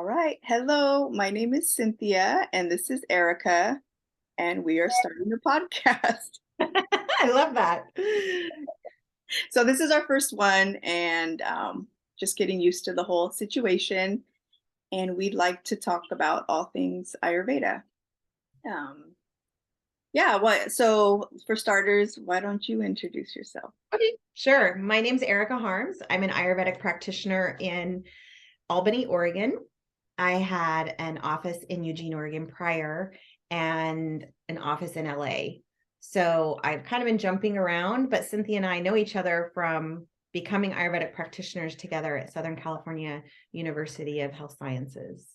All right. Hello, my name is Cynthia, and this is Erica, and we are starting a podcast. I love that. So, this is our first one, and just getting used to the whole situation. And we'd like to talk about all things Ayurveda. Um, yeah, so for starters, why don't you introduce yourself? Okay, sure. My name's Erica Harms. I'm an Ayurvedic practitioner in Albany, Oregon. I had an office in Eugene, Oregon prior and an office in LA. So I've kind of been jumping around, but Cynthia and I know each other from becoming Ayurvedic practitioners together at Southern California University of Health Sciences.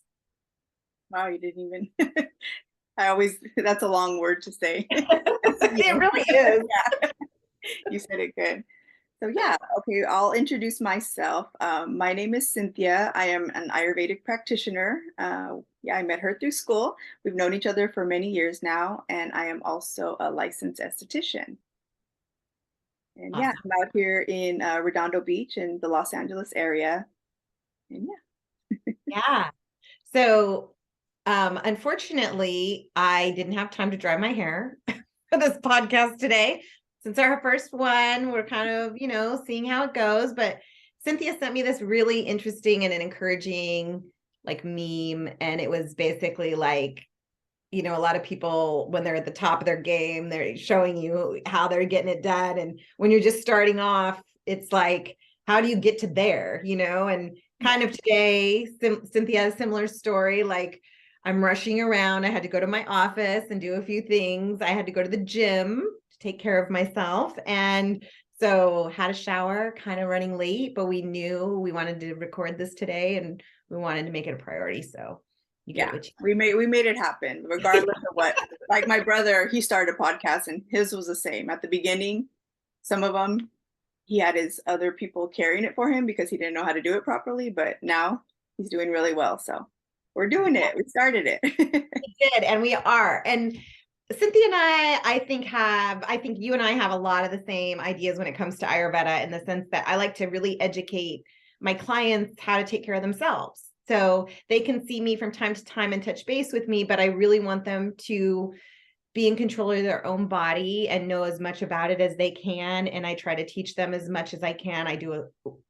Wow, you didn't even. That's a long word to say. It really is. Yeah, you said it good. So yeah, okay, I'll introduce myself. My name is Cynthia. I am an Ayurvedic practitioner. Yeah, I met her through school. We've known each other for many years now, and I am also a licensed esthetician. And yeah, Awesome. I'm out here in Redondo Beach in the Los Angeles area. And Yeah. So unfortunately, I didn't have time to dry my hair for this podcast today. Since our first one, we're kind of, seeing how it goes. But Cynthia sent me this really interesting and an encouraging like meme. And it was basically like, a lot of people, when they're at the top of their game, they're showing you how they're getting it done. And when you're just starting off, it's like, how do you get to there, And kind of today, Cynthia has a similar story. Like, I'm rushing around. I had to go to my office and do a few things. I had to go to the gym to take care of myself. And so had a shower, kind of running late, but we knew we wanted to record this today and we wanted to make it a priority. So you get yeah, what you we made it happen, regardless of what. Like my brother, he started a podcast, and his was the same. At the beginning, some of them he had his other people carrying it for him because he didn't know how to do it properly, but now he's doing really well. So we're doing it. We started it. did, and we are. And Cynthia and I think you and I have a lot of the same ideas when it comes to Ayurveda, in the sense that I like to really educate my clients how to take care of themselves. So they can see me from time to time and touch base with me, but I really want them to be in control of their own body and know as much about it as they can. And I try to teach them as much as I can. I do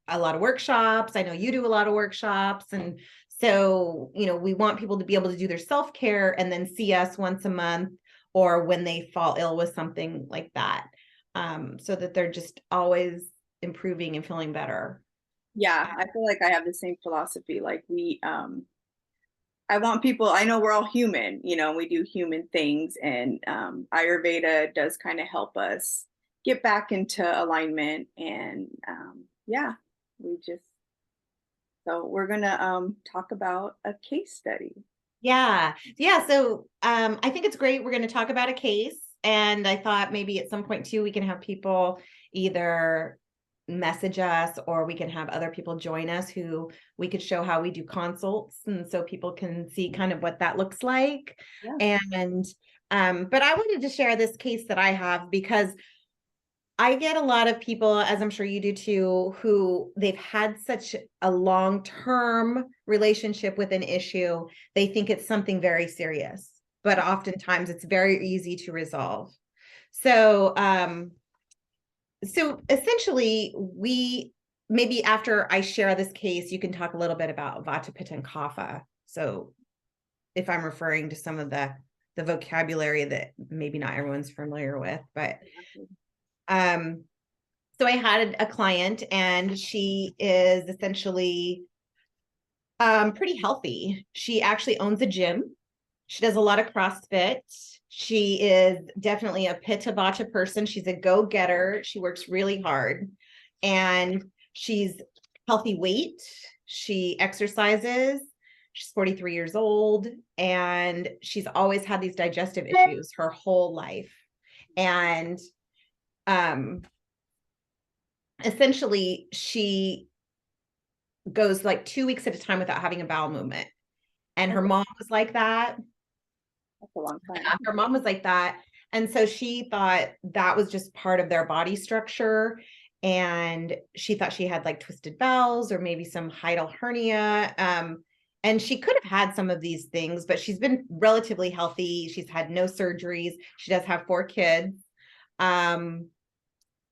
a lot of workshops. I know you do a lot of workshops. And so, we want people to be able to do their self-care and then see us once a month or when they fall ill with something like that, so that they're just always improving and feeling better. Yeah, I feel like I have the same philosophy. Like I want people, I know we're all human, we do human things, and Ayurveda does kind of help us get back into alignment. And yeah, we just, so we're going to talk about a case study. Yeah. Yeah. So I think it's great. We're going to talk about a case. And I thought maybe at some point too, we can have people either message us or we can have other people join us who we could show how we do consults. And so people can see kind of what that looks like. Yeah. And but I wanted to share this case that I have because I get a lot of people, as I'm sure you do too, who they've had such a long-term relationship with an issue. They think it's something very serious, but oftentimes it's very easy to resolve. So, so essentially, maybe after I share this case, you can talk a little bit about Vata, Pitta, and Kapha. So, if I'm referring to some of the vocabulary that maybe not everyone's familiar with, but so I had a client and she is essentially pretty healthy. She actually owns a gym. She does a lot of CrossFit. She is definitely a Pitta Vata person. She's a go-getter. She works really hard and she's healthy weight. She exercises. She's 43 years old and she's always had these digestive issues her whole life. And essentially she goes like 2 weeks at a time without having a bowel movement. And her mom was like that. That's a long time. Her mom was like that. And so she thought that was just part of their body structure. And she thought she had like twisted bowels or maybe some hiatal hernia. and she could have had some of these things, but she's been relatively healthy. She's had no surgeries. She does have 4 kids.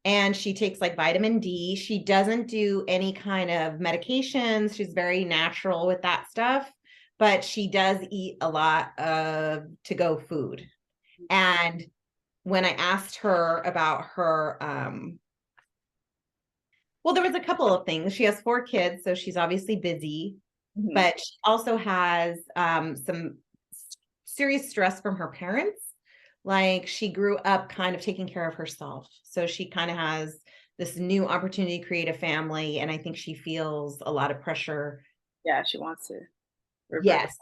And she takes like vitamin D. She doesn't do any kind of medications. She's very natural with that stuff, but she does eat a lot of to-go food. And when I asked her about her, well, there was a couple of things. She has 4 kids, so she's obviously busy, but she also has some serious stress from her parents. Like she grew up kind of taking care of herself. So she kind of has this new opportunity to create a family. And I think she feels a lot of pressure. Yeah, she wants to revert. Yes.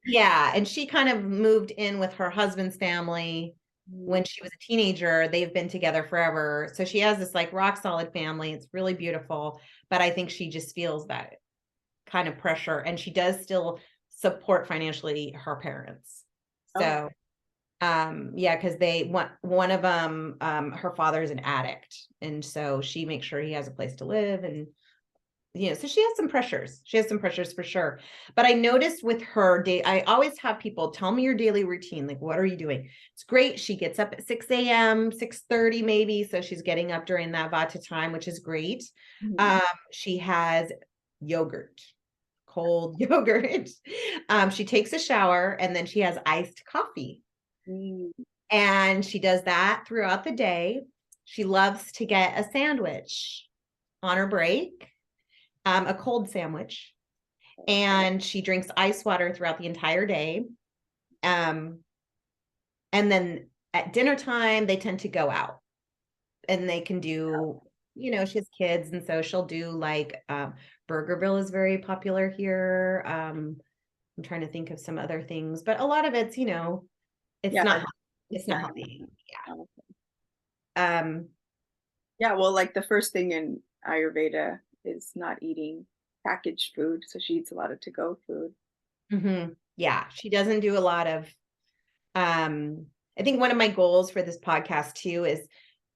Yeah. And she kind of moved in with her husband's family when she was a teenager. They've been together forever. So she has this like rock solid family. It's really beautiful. But I think she just feels that kind of pressure. And she does still support financially her parents. So yeah, because they want one of them, her father's an addict, and so she makes sure he has a place to live, and so she has some pressures. She has some pressures for sure. But I noticed with her day, I always have people tell me your daily routine, like what are you doing? It's great. She gets up at 6 a.m., 6:30 maybe, so she's getting up during that Vata time, which is great. She has yogurt, cold yogurt. She takes a shower, and then she has iced coffee. And she does that throughout the day. She loves to get a sandwich on her break, a cold sandwich, and she drinks ice water throughout the entire day. And then at dinner time, they tend to go out and they can do, she has kids. And so she'll do like Burgerville is very popular here. I'm trying to think of some other things, but a lot of it's, it's not healthy. Yeah. Yeah, well, like the first thing in Ayurveda is not eating packaged food. So she eats a lot of to-go food. Yeah, she doesn't do a lot of I think one of my goals for this podcast too is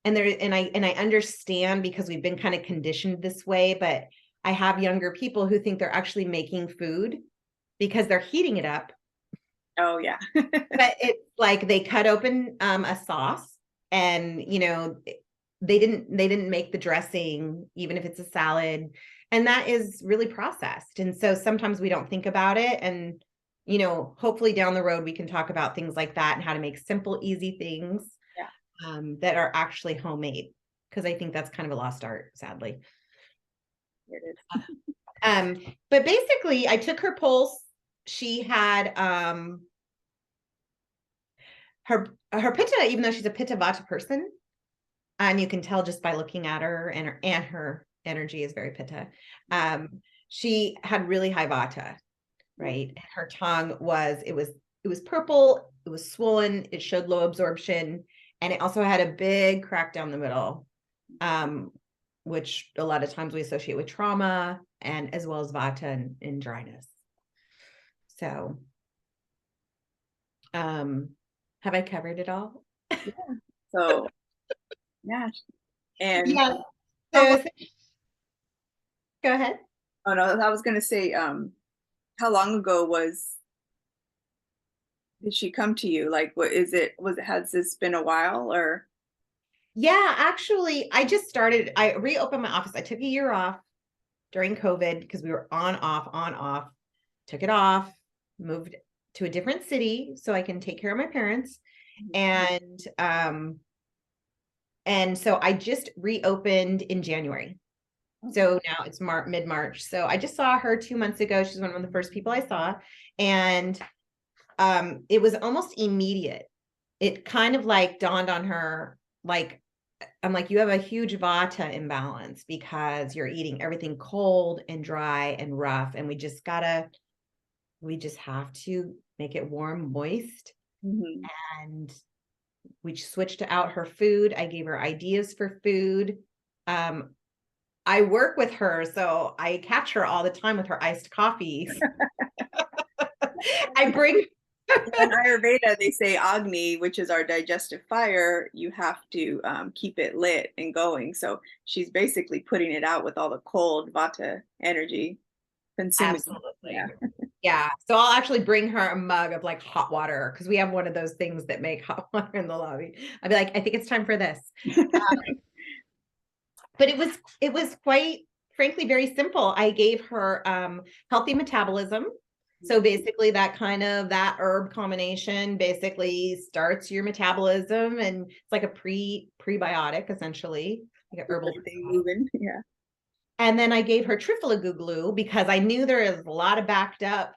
and I understand because we've been kind of conditioned this way, but I have younger people who think they're actually making food because they're heating it up. Oh yeah. But it's like they cut open a sauce and they didn't make the dressing, even if it's a salad, and that is really processed. And so sometimes we don't think about it, and hopefully down the road we can talk about things like that and how to make simple, easy things that are actually homemade, because I think that's kind of a lost art, sadly. It is. But basically I took her pulse. She had her pitta, even though she's a pitta vata person, and you can tell just by looking at her, and her energy is very pitta. She had really high vata, right? And her tongue was purple, it was swollen, it showed low absorption, and it also had a big crack down the middle, which a lot of times we associate with trauma, and as well as vata and dryness. So have I covered it all? Yeah. So yeah. And yeah. So, go ahead. oh no, I was gonna say, how long ago did she come to you? Like, what is it? Has this been a while or? Yeah, actually, I reopened my office. I took a year off during COVID because we were on, off, took it off, moved to a different city so I can take care of my parents. And so I just reopened in January. So now it's mid-March. So I just saw her 2 months ago. She's one of the first people I saw. And it was almost immediate. It kind of like dawned on her, like, I'm like, you have a huge vata imbalance because you're eating everything cold and dry and rough. And we just have to make it warm, moist. And we switched out her food. I gave her ideas for food. I work with her, so I catch her all the time with her iced coffees. I bring in Ayurveda, they say Agni, which is our digestive fire, you have to keep it lit and going. So she's basically putting it out with all the cold vata energy. consuming. Absolutely. Yeah. Yeah. So I'll actually bring her a mug of like hot water because we have one of those things that make hot water in the lobby. I'll be like, I think it's time for this. But it was quite frankly very simple. I gave her healthy metabolism. So basically that herb combination basically starts your metabolism, and it's like a prebiotic essentially, like an herbal Everything probiotic. moving. Yeah. And then I gave her Trifala because I knew there is a lot of backed up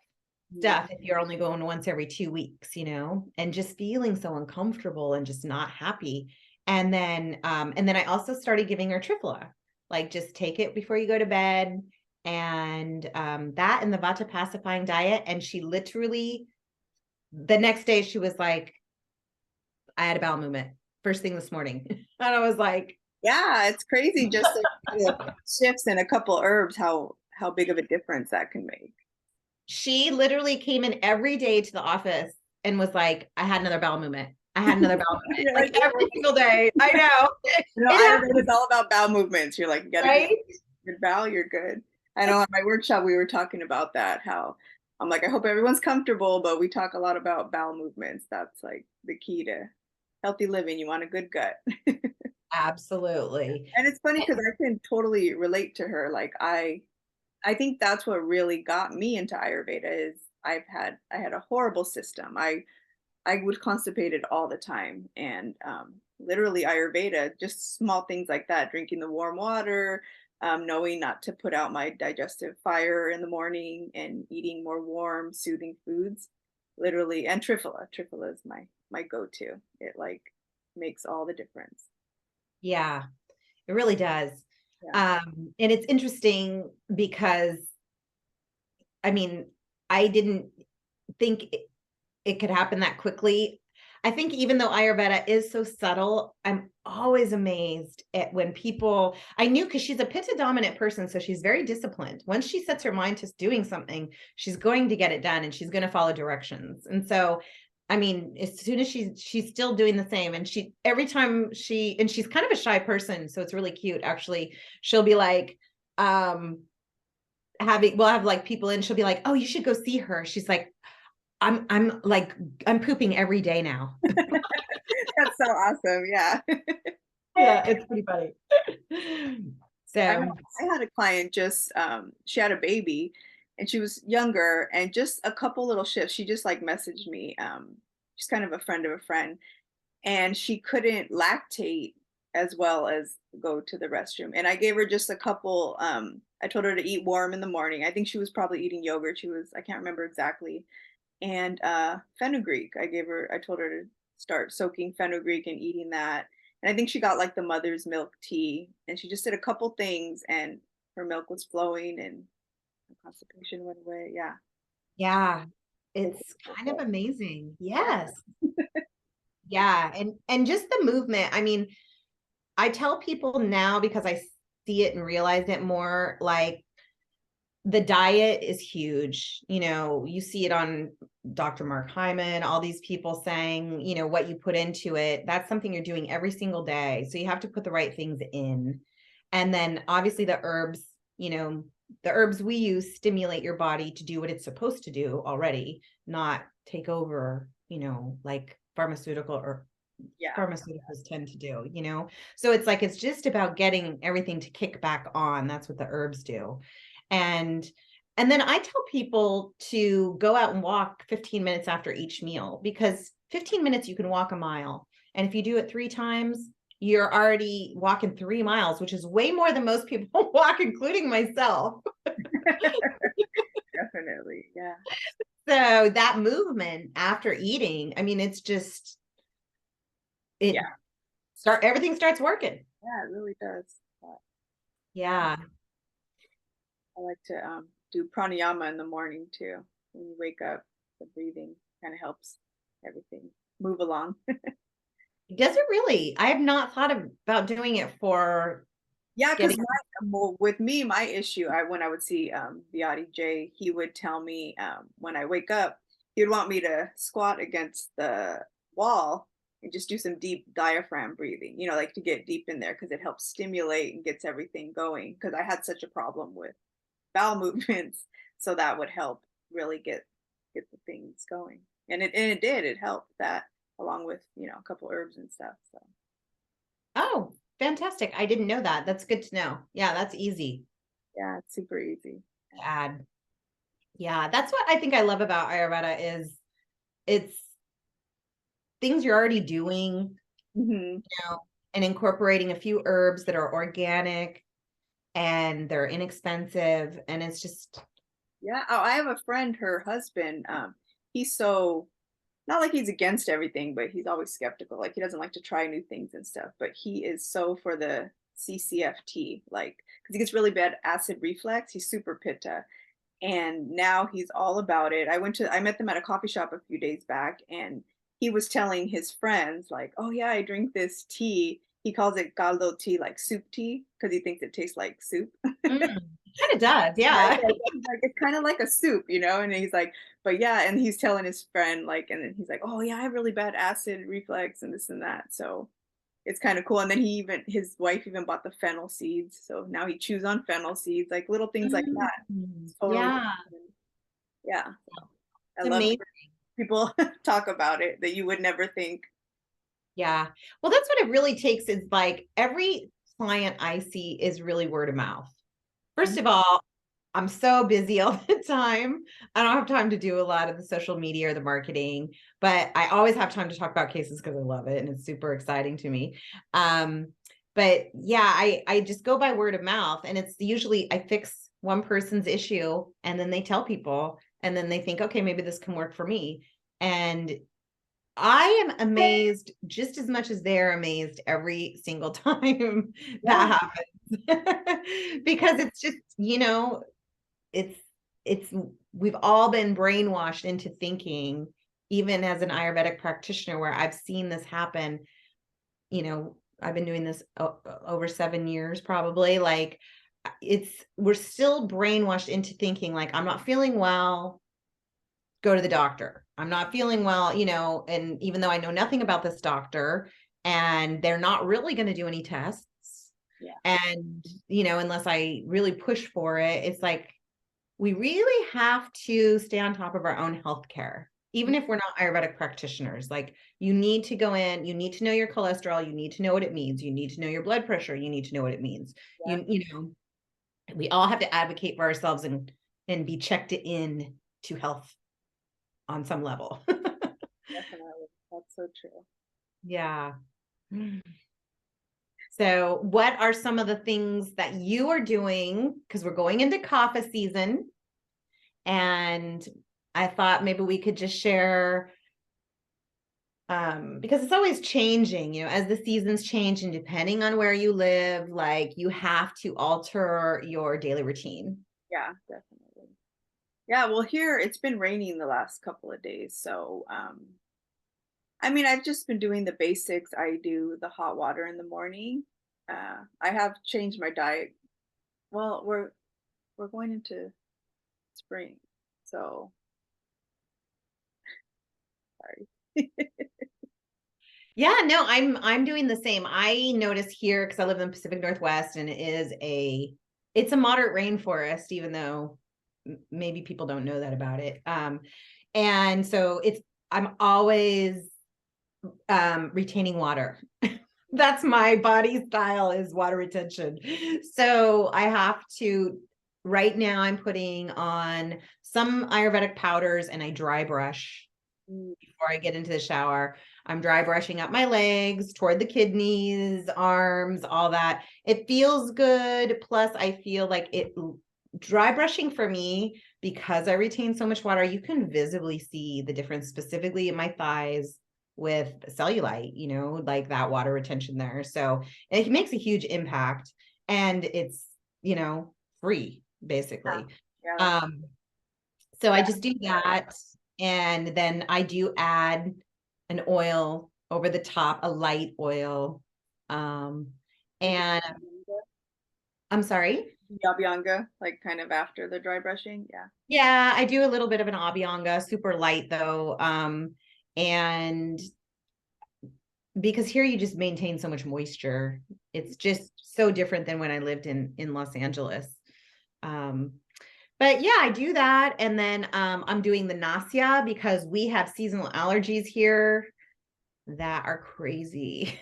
stuff if you're only going once every 2 weeks, and just feeling so uncomfortable and just not happy. And then I also started giving her Trifala, like just take it before you go to bed, and that and the Vata pacifying diet. And she literally, the next day, she was like, I had a bowel movement first thing this morning, and I was like, Yeah, it's crazy just like the shifts in a couple herbs, how big of a difference that can make. she literally came in every day to the office and was like, I had another bowel movement. I had another bowel movement. You're like, Like every single day. I know. It Ayurveda is happens, all about bowel movements. You're like, you got a right? good bowel, you're good. I know at my workshop we were talking about that, how I'm like, I hope everyone's comfortable, but we talk a lot about bowel movements. That's like the key to healthy living. You want a good gut. Absolutely. And it's funny because I can totally relate to her. Like I think that's what really got me into Ayurveda is I had a horrible system. I would constipated all the time, and literally Ayurveda, just small things like that, drinking the warm water, knowing not to put out my digestive fire in the morning, and eating more warm, soothing foods, literally, and Triphala. Triphala is my go-to. It like makes all the difference. Yeah, it really does. Yeah. And it's interesting because I mean, I didn't think it could happen that quickly. I think even though Ayurveda is so subtle, I'm always amazed at when people, I knew because she's a pitta dominant person, so she's very disciplined. Once she sets her mind to doing something, she's going to get it done and she's going to follow directions. And so, I mean, as soon as she's still doing the same, and every time she's kind of a shy person, so it's really cute actually. She'll be like, we'll have like people in, she'll be like, oh, you should go see her. She's like, I'm like, I'm pooping every day now. That's so awesome. Yeah. Yeah, it's pretty funny. I know So I had a client just she had a baby and she was younger, and just a couple little shifts she just like messaged me. She's kind of a friend of a friend, and she couldn't lactate as well as go to the restroom. And I gave her just a couple I told her to eat warm in the morning. I think she was probably eating yogurt. I can't remember exactly. And fenugreek. I told her to start soaking fenugreek and eating that. And I think she got like the mother's milk tea, and she just did a couple things, and her milk was flowing and the constipation went away. Yeah. yeah, it's kind of amazing. Yeah. Yes. Yeah. And just the movement. I mean, I tell people now because I see it and realize it more, like the diet is huge. You see it on Dr. Mark Hyman, all these people saying, what you put into it, that's something you're doing every single day. So you have to put the right things in. And then obviously the herbs we use stimulate your body to do what it's supposed to do already, not take over, like Yeah. pharmaceuticals tend to do. So it's like, it's just about getting everything to kick back on. That's what the herbs do. And and then I tell people to go out and walk 15 minutes after each meal, because 15 minutes you can walk a mile. And if you do it 3 times, you're already walking 3 miles, which is way more than most people walk, including myself. Definitely. Yeah. So that movement after eating, I mean, it's just it Yeah. everything starts working. Yeah, it really does. Yeah. I like to do pranayama in the morning too. When you wake up, the breathing kind of helps everything move along. Does it really? I have not thought about doing it for Yeah, because getting. with me, my issue, when I would see Viati J, he would tell me when I wake up, he would want me to squat against the wall and just do some deep diaphragm breathing, like to get deep in there because it helps stimulate and gets everything going. Because I had such a problem with bowel movements. So that would help really get the things going. And it did. It helped that along with, a couple herbs and stuff. So Oh, fantastic. I didn't know that. That's good to know. Yeah, that's easy yeah, it's super easy. to add. Yeah, that's what I think I love about Ayurveda is it's things you're already doing, Hmm. and incorporating a few herbs that are organic and they're inexpensive. And it's just, Yeah. Oh, I have a friend, her husband, he's so not like he's against everything, but he's always skeptical. Like he doesn't like to try new things and stuff. But he is so for the CCFT, like because he gets really bad acid reflux. He's super pitta, and now he's all about it. I met them at a coffee shop a few days back, and he was telling his friends like, "Oh yeah, I drink this tea." He calls it caldo tea, like soup tea, because he thinks it tastes like soup. kind of does. Yeah, Yeah. he's like it's kind of like a soup, and he's like, but yeah, and he's telling his friend like, and then he's like, oh yeah, I have really bad acid reflux and this and that, so it's kind of cool. And then his wife even bought the fennel seeds, so now he chews on fennel seeds, like little things like that. It's totally, Yeah. yeah. I It's love amazing. hearing people talk about it that you would never think. Yeah. Well, that's what it really takes is like every client I see is really word of mouth. First of all, I'm so busy all the time. I don't have time to do a lot of the social media or the marketing, but I always have time to talk about cases because I love it and it's super exciting to me. But yeah, I just go by word of mouth, and it's usually I fix one person's issue and then they tell people and then they think, okay, maybe this can work for me. And I am amazed just as much as they're amazed every single time Yeah, that happens. Because it's just, it's it's we've all been brainwashed into thinking, even as an Ayurvedic practitioner, where I've seen this happen. I've been doing this over 7 years, probably. Like we're still brainwashed into thinking like, I'm not feeling well, go to the doctor. I'm not feeling well, and even though I know nothing about this doctor and they're not really going to do any tests, yeah, and unless I really push for it, it's like we really have to stay on top of our own healthcare, even if we're not Ayurvedic practitioners. Like you need to go in, you need to know your cholesterol, you need to know what it means, you need to know your blood pressure, you need to know what it means. yeah, We all have to advocate for ourselves and be checked in to health on some level. definitely. That's so true. Yeah. So, what are some of the things that you are doing? Because we're going into kapha season, and I thought maybe we could just share, because it's always changing, as the seasons change, and depending on where you live, like you have to alter your daily routine. Yeah, definitely. Yeah, well, here it's been raining the last couple of days, so I mean, I've just been doing the basics. I do the hot water in the morning. I have changed my diet. Well, we're going into spring, so sorry. Yeah, no, I'm doing the same. I notice here because I live in the Pacific Northwest, and it's a moderate rainforest, even though maybe people don't know that about it. And so I'm always retaining water. That's my body style, is water retention. So I have to, right now I'm putting on some Ayurvedic powders and I dry brush Mm, before I get into the shower. I'm dry brushing up my legs toward the kidneys, arms, all that. It feels good. Plus, I feel like dry brushing for me, because I retain so much water, you can visibly see the difference, specifically in my thighs with cellulite, like that water retention there. So it makes a huge impact, and it's, free basically. yeah, Um, so I yeah, just do that. And then I do add an oil over the top, a light oil. Um, you and I'm sorry. do Yabyanga, like kind of after the dry brushing. Yeah, Yeah, I do a little bit of an abhyanga, super light though. And because here you just maintain so much moisture, it's just so different than when I lived in Los Angeles. Um, But yeah, I do that. And then I'm doing the Nasya because we have seasonal allergies here that are crazy.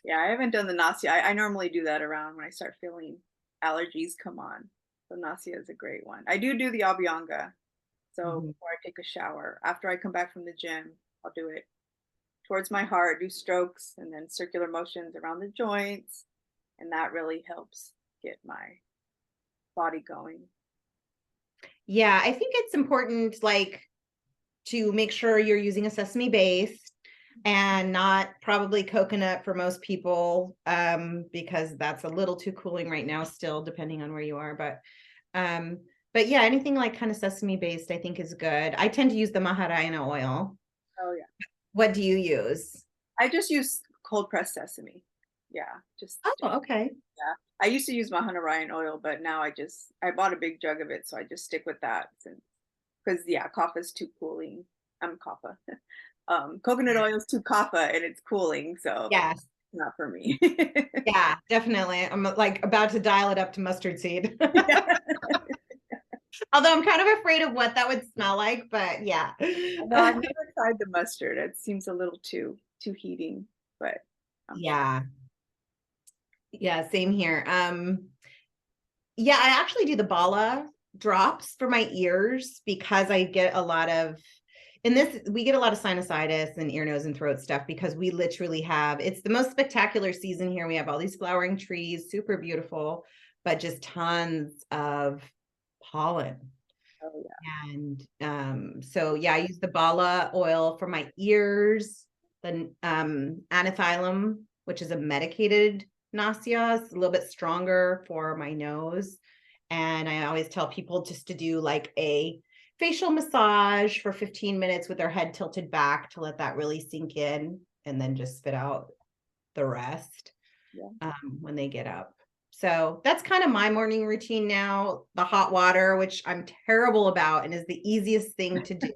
Yeah, I haven't done the Nasya. I normally do that around when I start feeling allergies come on. So Nasya is a great one. I do the Abhyanga. So Mhm. before I take a shower, after I come back from the gym, I'll do it towards my heart, do strokes and then circular motions around the joints. And that really helps get my body going. Yeah, I think it's important, like, to make sure you're using a sesame base and not probably coconut for most people, because that's a little too cooling right now still, depending on where you are. Um, but yeah, anything like kind of sesame based, I think is good. I tend to use the Maharayana oil. Oh yeah. What do you use? I just use cold pressed sesame. Yeah, Oh, okay. yeah. I used to use Mahana Ryan oil, but now I bought a big jug of it, so I just stick with that since because yeah, kapha is too cooling. I'm kapha. Coconut oil is too kapha and it's cooling, so Yes. not for me. Yeah, definitely. I'm like about to dial it up to mustard seed. Yeah. Although I'm kind of afraid of what that would smell like, but yeah. No, I've never tried the mustard. It seems a little too heating, but um, Yeah. Yeah, same here. Yeah, I actually do the Bala drops for my ears because I get a lot of in this we get a lot of sinusitis and ear, nose, and throat stuff because we literally have it's the most spectacular season here. We have all these flowering trees, super beautiful, but just tons of pollen. oh yeah, And so yeah, I use the Bala oil for my ears, the anethylum, which is a medicated nausea, it's a little bit stronger for my nose. And I always tell people just to do like a facial massage for 15 minutes with their head tilted back to let that really sink in and then just spit out the rest yeah. when they get up. So that's kind of my morning routine now. The hot water, which I'm terrible about and is the easiest thing to do.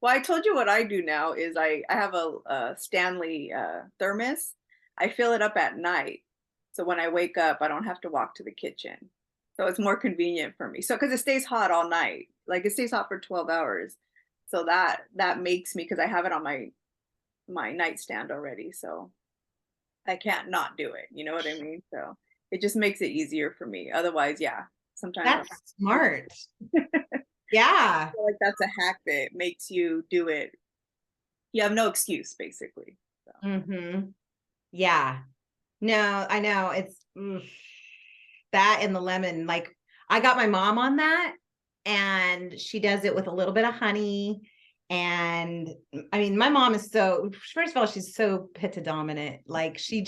Well, I told you what I do now is I have a Stanley thermos. I fill it up at night, so when I wake up, I don't have to walk to the kitchen. So it's more convenient for me. So because it stays hot all night, like it stays hot for 12 hours. So that makes me because I have it on my nightstand already. So I can't not do it. You know what I mean? So it just makes it easier for me. Otherwise, yeah, sometimes That's smart. Yeah. feel like that's a hack that makes you do it. You have no excuse, basically. So. Mm-hmm. Yeah. No, I know. It's that and the lemon. Like I got my mom on that, and she does it with a little bit of honey. And I mean, my mom is so, first of all, she's so pitta dominant. Like she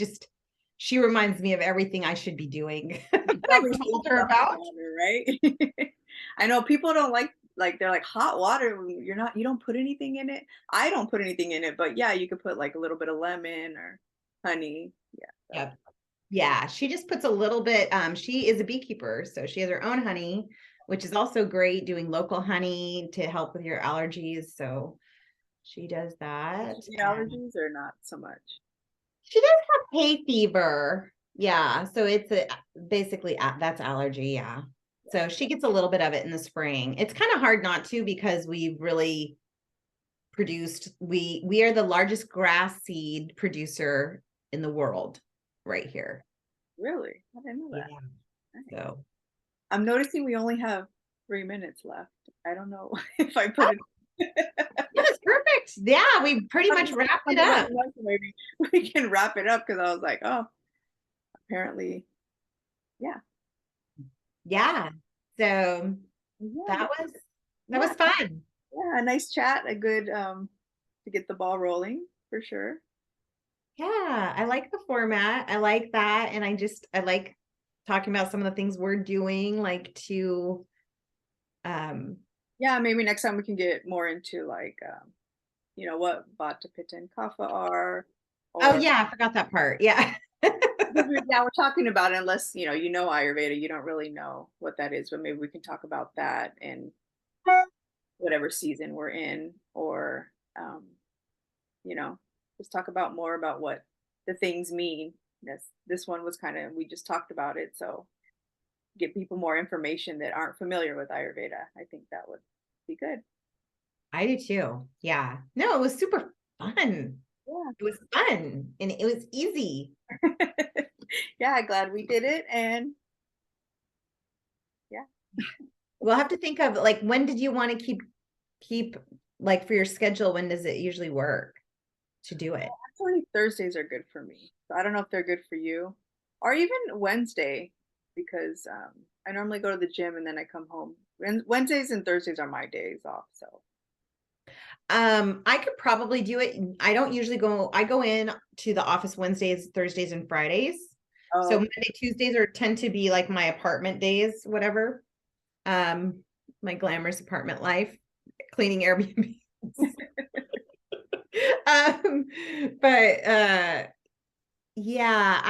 reminds me of everything I should be doing. You I've probably told hate her the hot about. water, right? I know people don't like they're like hot water. You don't put anything in it. I don't put anything in it, but yeah, you could put like a little bit of lemon or honey. Yeah. So. Yep. Yeah, she just puts a little bit. She is a beekeeper, so she has her own honey, which is also great doing local honey to help with your allergies. So she does that. Does she get And allergies or not so much? she does have hay fever. Yeah, so it's basically that's allergy. Yeah. So she gets a little bit of it in the spring. It's kind of hard not to because we really produced we are the largest grass seed producer in the world right here. Really? I didn't know that. Yeah. Nice. So I'm noticing we only have 3 minutes left. I don't know if I oh, put it. that was perfect. Yeah, we pretty much wrapped it up. Maybe we can wrap it up because I was like, oh, apparently, yeah, Yeah. So yeah, that was that yeah, was fun. yeah. A nice chat, a good to get the ball rolling for sure. Yeah, I like the format. I like that. And I like talking about some of the things we're doing, like to um Yeah, maybe next time we can get more into like what Vata, Pitta, and Kapha are, oh or yeah, I forgot that part. Yeah. yeah, we're talking about it, unless Ayurveda, you don't really know what that is, but maybe we can talk about that in whatever season we're in, or you know, just talk about more about what the things mean. This one was kind of we just talked about it, so get people more information that aren't familiar with Ayurveda. I think that would be good. I do too. Yeah. No, it was super fun. Yeah. It was fun and it was easy. Yeah, glad we did it. And yeah. We'll have to think of like, when did you want to keep like for your schedule? When does it usually work to do it? Actually, Thursdays are good for me. So I don't know if they're good for you, or even Wednesday, because I normally go to the gym and then I come home. And Wednesdays and Thursdays are my days off. So I could probably do it. I don't usually I go in to the office Wednesdays, Thursdays, and Fridays. So oh, Monday, Tuesdays tend to be like my apartment days, whatever. My glamorous apartment life, cleaning Airbnb. um, but yeah,